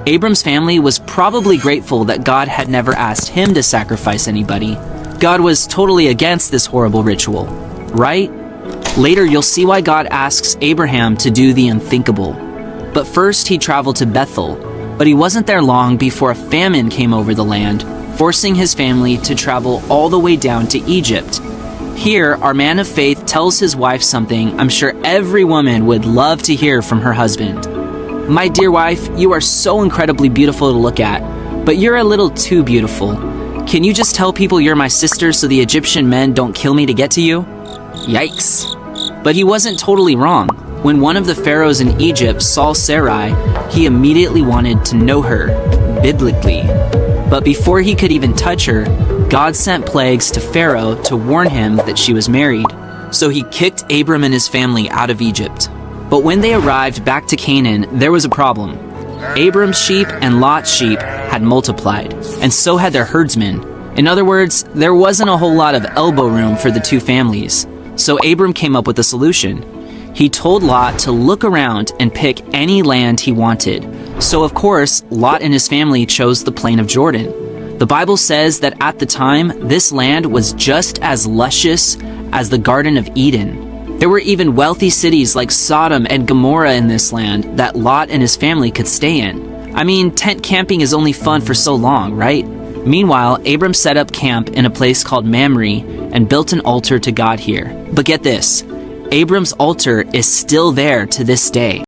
Abram's family was probably grateful that God had never asked him to sacrifice anybody. God was totally against this horrible ritual, right? Later, you'll see why God asks Abraham to do the unthinkable. But first, he traveled to Bethel, but he wasn't there long before a famine came over the land, forcing his family to travel all the way down to Egypt. Here, our man of faith tells his wife something I'm sure every woman would love to hear from her husband. "My dear wife, you are so incredibly beautiful to look at, but you're a little too beautiful. Can you just tell people you're my sister so the Egyptian men don't kill me to get to you?" Yikes. But he wasn't totally wrong. When one of the pharaohs in Egypt saw Sarai, he immediately wanted to know her, biblically. But before he could even touch her, God sent plagues to Pharaoh to warn him that she was married. So he kicked Abram and his family out of Egypt. But when they arrived back to Canaan, there was a problem. Abram's sheep and Lot's sheep had multiplied, and so had their herdsmen. In other words, there wasn't a whole lot of elbow room for the two families. So Abram came up with a solution. He told Lot to look around and pick any land he wanted. So of course, Lot and his family chose the plain of Jordan. The Bible says that at the time, this land was just as luscious as the Garden of Eden. There were even wealthy cities like Sodom and Gomorrah in this land that Lot and his family could stay in. I mean, tent camping is only fun for so long, right? Meanwhile, Abram set up camp in a place called Mamre and built an altar to God here. But get this, Abram's altar is still there to this day.